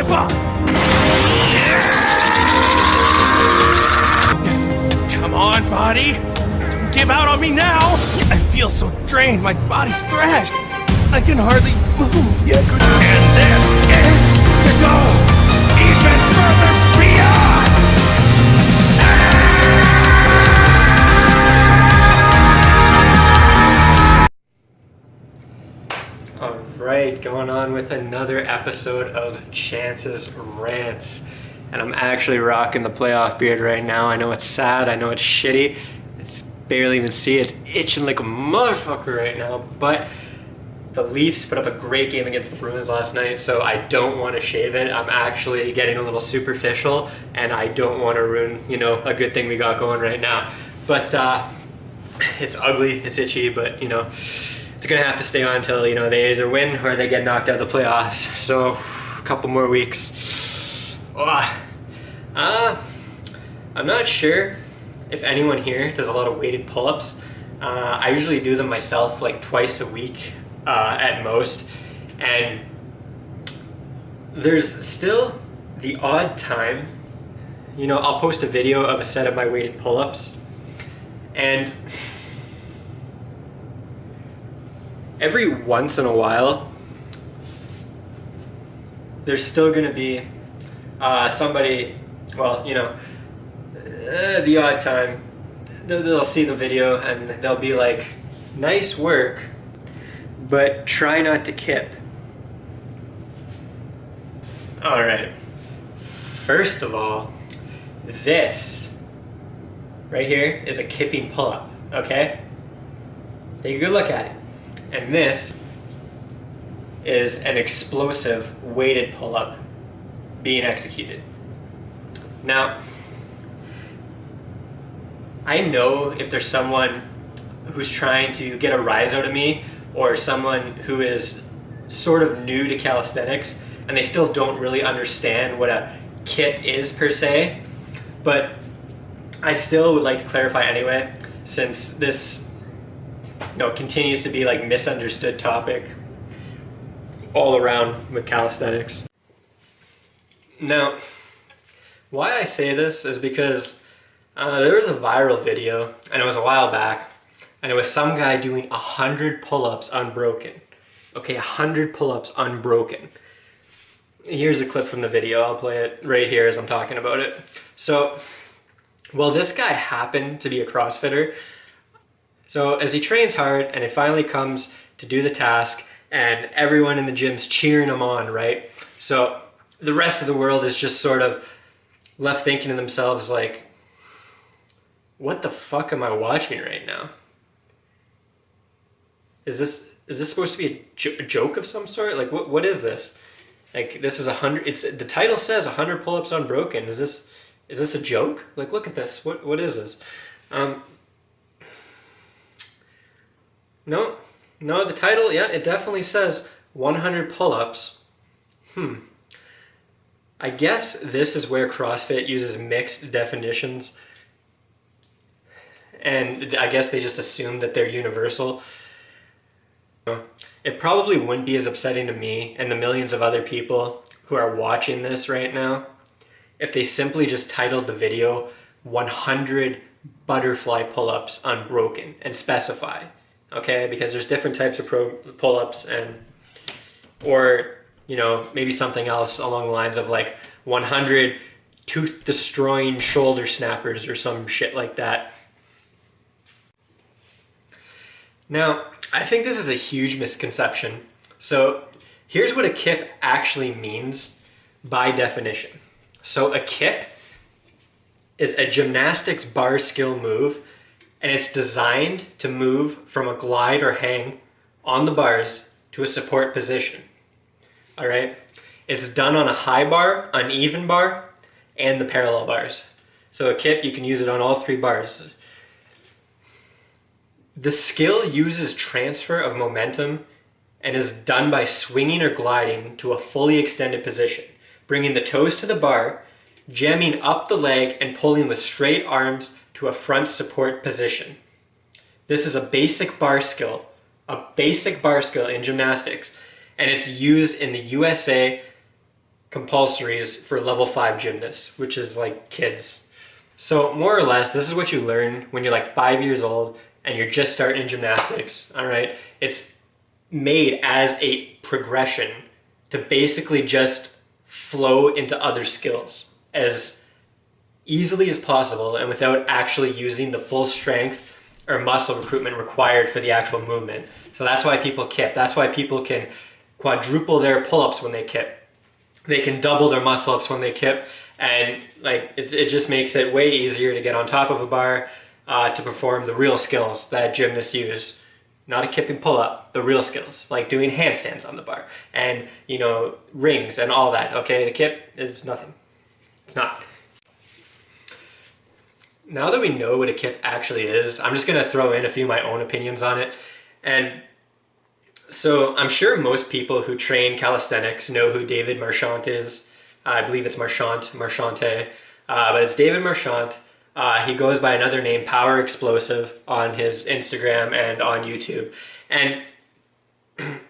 Give up! Come on, body! Don't give out on me now! I feel so drained, my body's thrashed. I can hardly move. Yeah, good. And this is to go even further beyond! Alright, going on with another episode of Chance's Rants. And I'm actually rocking the playoff beard right now. I know it's sad, I know it's shitty. It's barely even see, it's itching like a motherfucker right now. But the Leafs put up a great game against the Bruins last night, so I don't want to shave it. I'm actually getting a little superficial, and I don't want to ruin, you know, a good thing we got going right now. But it's ugly, it's itchy, but you know, it's gonna have to stay on until, you know, they either win or they get knocked out of the playoffs. So a couple more weeks. I'm not sure if anyone here does a lot of weighted pull-ups. I usually do them myself like twice a week at most, and there's still the odd time, you know, I'll post a video of a set of my weighted pull-ups, and every once in a while there's still gonna be somebody, well, you know, the odd time they'll see the video and they'll be like, nice work, but try not to kip. Alright, first of all, this right here is a kipping pull-up, okay? Take a good look at it. And this is an explosive weighted pull-up being executed. Now, I know if there's someone who's trying to get a rise out of me, or someone who is sort of new to calisthenics and they still don't really understand what a kip is per se, but I still would like to clarify anyway, since this, you know, continues to be like misunderstood topic all around with calisthenics. Now, why I say this is because there was a viral video, and it was a while back, and it was some guy doing 100 pull-ups unbroken. Okay, 100 pull-ups unbroken. Here's a clip from the video. I'll play it right here as I'm talking about it. So, well, this guy happened to be a CrossFitter. So as he trains hard and it finally comes to do the task and everyone in the gym's cheering him on, right? So the rest of the world is just sort of left thinking to themselves like, what the fuck am I watching right now? Is this supposed to be a joke of some sort? Like what is this? Like this is 100, it's, the title says 100 pull-ups unbroken. Is this a joke? Like look at this. What is this? No, the title, yeah, it definitely says 100 pull-ups. I guess this is where CrossFit uses mixed definitions. And I guess they just assume that they're universal. It probably wouldn't be as upsetting to me and the millions of other people who are watching this right now if they simply just titled the video 100 butterfly pull-ups unbroken and specify. Okay, because there's different types of pull-ups, and or you know, maybe something else along the lines of like 100 tooth-destroying shoulder snappers or some shit like that. Now, I think this is a huge misconception. So here's what a kip actually means by definition. So a kip is a gymnastics bar skill move, and it's designed to move from a glide or hang on the bars to a support position. All right? It's done on a high bar, uneven bar, and the parallel bars. So a kip, you can use it on all three bars. The skill uses transfer of momentum and is done by swinging or gliding to a fully extended position, bringing the toes to the bar, jamming up the leg, and pulling with straight arms to a front support position. This is a basic bar skill in gymnastics, and it's used in the USA compulsories for level 5 gymnasts, which is like kids. So more or less, this is what you learn when you're like 5 years old and you're just starting in gymnastics, all right? It's made as a progression to basically just flow into other skills as easily as possible and without actually using the full strength or muscle recruitment required for the actual movement. So that's why people kip. That's why people can quadruple their pull-ups when they kip. They can double their muscle-ups when they kip, and like it just makes it way easier to get on top of a bar to perform the real skills that gymnasts use. Not a kipping pull-up, the real skills, like doing handstands on the bar and, you know, rings and all that, okay? The kip is nothing. It's not. Now that we know what a kip actually is, I'm just gonna throw in a few of my own opinions on it. And so I'm sure most people who train calisthenics know who David Marchant is. I believe it's Marchante, but it's David Marchant. He goes by another name, Power Explosive, on his Instagram and on YouTube. And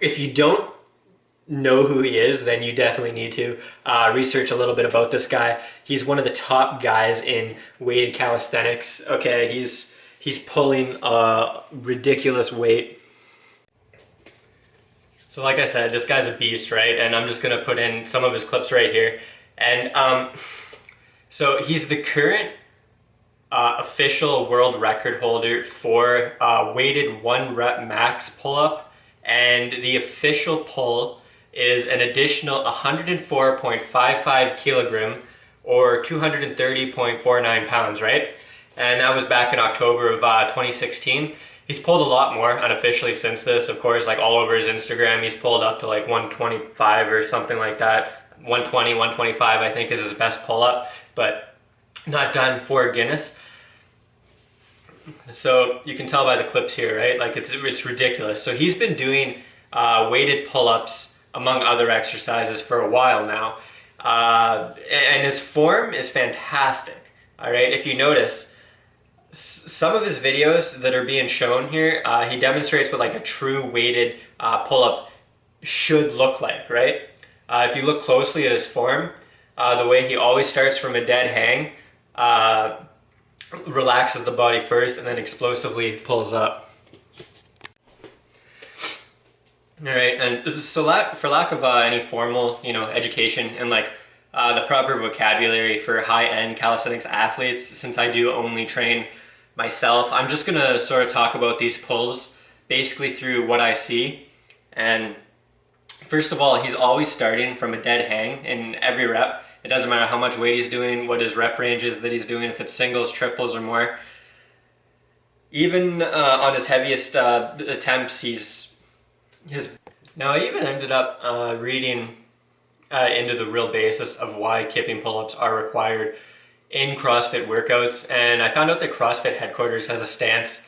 if you don't know who he is, then you definitely need to research a little bit about this guy. He's one of the top guys in weighted calisthenics. Okay, he's pulling a ridiculous weight. So like I said, this guy's a beast, right? And I'm just gonna put in some of his clips right here. And so he's the current official world record holder for weighted 1 rep max pull-up, and the official pull is an additional 104.55 kilogram or 230.49 pounds, right? And that was back in October of 2016. He's pulled a lot more unofficially since this, of course, like all over his Instagram. He's pulled up to like 125 or something like that. 120, 125, I think, is his best pull-up, but not done for Guinness. So you can tell by the clips here, right? Like it's ridiculous. So he's been doing weighted pull-ups among other exercises for a while now. And his form is fantastic, all right? If you notice, some of his videos that are being shown here, he demonstrates what like a true weighted pull-up should look like, right? If you look closely at his form, the way he always starts from a dead hang, relaxes the body first and then explosively pulls up. All right, and so for lack of any formal, education and like the proper vocabulary for high-end calisthenics athletes, since I do only train myself, I'm just gonna sort of talk about these pulls basically through what I see. And first of all, he's always starting from a dead hang in every rep. It doesn't matter how much weight he's doing, what his rep range is that he's doing, if it's singles, triples, or more. Even on his heaviest attempts, Now, I even ended up reading into the real basis of why kipping pull-ups are required in CrossFit workouts, and I found out that CrossFit headquarters has a stance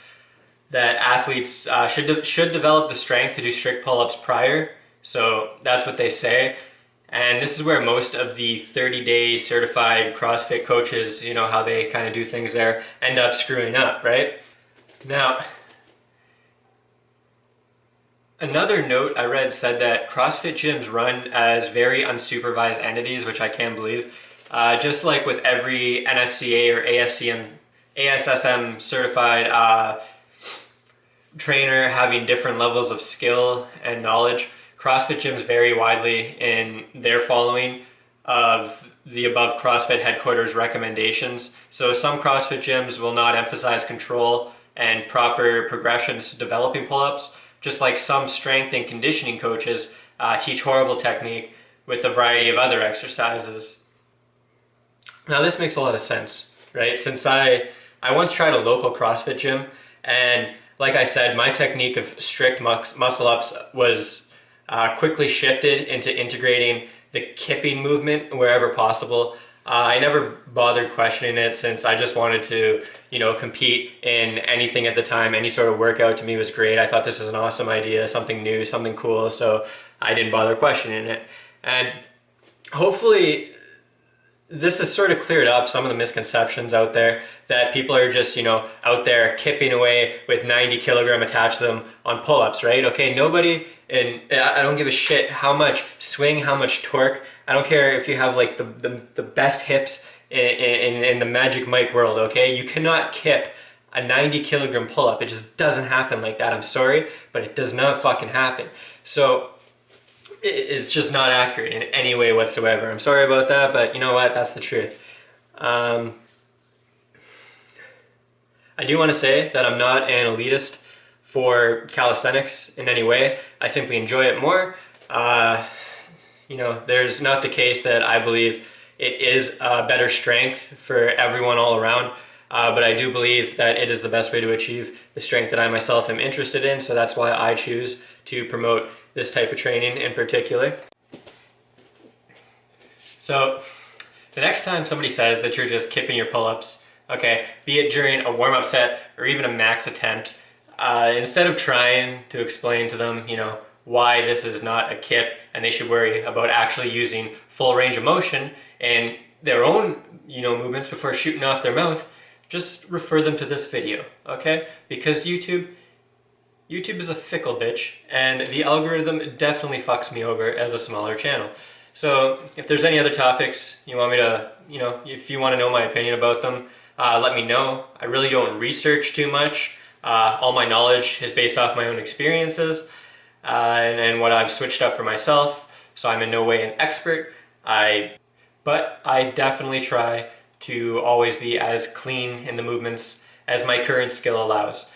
that athletes should develop the strength to do strict pull-ups prior. So that's what they say. And this is where most of the 30-day certified CrossFit coaches, how they kind of do things there, end up screwing up, right? Now, another note I read said that CrossFit gyms run as very unsupervised entities, which I can't believe. Just like with every NSCA or ASSM certified trainer having different levels of skill and knowledge, CrossFit gyms vary widely in their following of the above CrossFit headquarters recommendations. So some CrossFit gyms will not emphasize control and proper progressions to developing pull-ups, just like some strength and conditioning coaches teach horrible technique with a variety of other exercises. Now this makes a lot of sense, right? Since I once tried a local CrossFit gym, and like I said, my technique of strict muscle-ups was quickly shifted into integrating the kipping movement wherever possible. I never bothered questioning it since I just wanted to, compete in anything at the time. Any sort of workout to me was great. I thought this was an awesome idea, something new, something cool, so I didn't bother questioning it. And hopefully this has sort of cleared up some of the misconceptions out there that people are just, you know, out there kipping away with 90 kilogram attached to them on pull-ups, right? Okay, nobody, and I don't give a shit how much swing, how much torque. I don't care if you have like the best hips in the Magic Mike world, okay? You cannot kip a 90 kilogram pull-up. It just doesn't happen like that. I'm sorry, but it does not fucking happen. So it's just not accurate in any way whatsoever. I'm sorry about that, but you know what? That's the truth. I do want to say that I'm not an elitist for calisthenics in any way. I simply enjoy it more. You know, there's not the case that I believe it is a better strength for everyone all around. But I do believe that it is the best way to achieve the strength that I myself am interested in, so that's why I choose to promote this type of training in particular. So the next time somebody says that you're just kipping your pull-ups, okay, be it during a warm-up set or even a max attempt, instead of trying to explain to them, you know, why this is not a kip and they should worry about actually using full range of motion and their own, you know, movements before shooting off their mouth, just refer them to this video, okay? Because YouTube is a fickle bitch, and the algorithm definitely fucks me over as a smaller channel. So if there's any other topics you want me to, you know, if you want to know my opinion about them, let me know. I really don't research too much. All my knowledge is based off my own experiences and what I've switched up for myself, so I'm in no way an expert. But I definitely try to always be as clean in the movements as my current skill allows.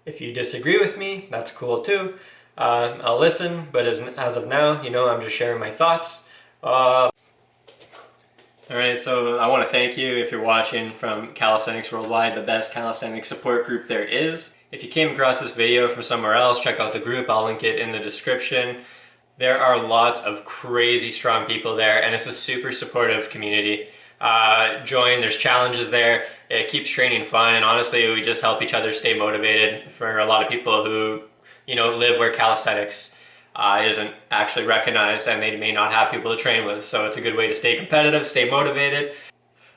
If you disagree with me, that's cool too. I'll listen, but as of now, you know, I'm just sharing my thoughts. Alright, so I want to thank you if you're watching from Calisthenics Worldwide, the best calisthenics support group there is. If you came across this video from somewhere else, check out the group. I'll link it in the description. There are lots of crazy strong people there, and it's a super supportive community. Join, there's challenges there, it keeps training fun, and honestly we just help each other stay motivated for a lot of people who, you know, live where calisthenics isn't actually recognized and they may not have people to train with, so it's a good way to stay competitive, stay motivated.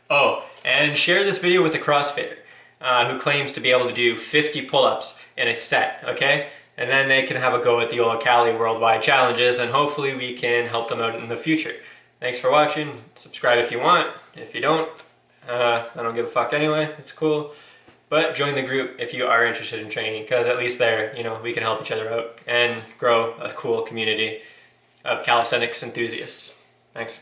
Oh, and share this video with a CrossFitter who claims to be able to do 50 pull-ups in a set, okay? And then they can have a go at the old Cali Worldwide Challenges, and hopefully we can help them out in the future. Thanks for watching. Subscribe if you want. If you don't, I don't give a fuck anyway. It's cool. But join the group if you are interested in training, because at least there, you know, we can help each other out and grow a cool community of calisthenics enthusiasts. Thanks.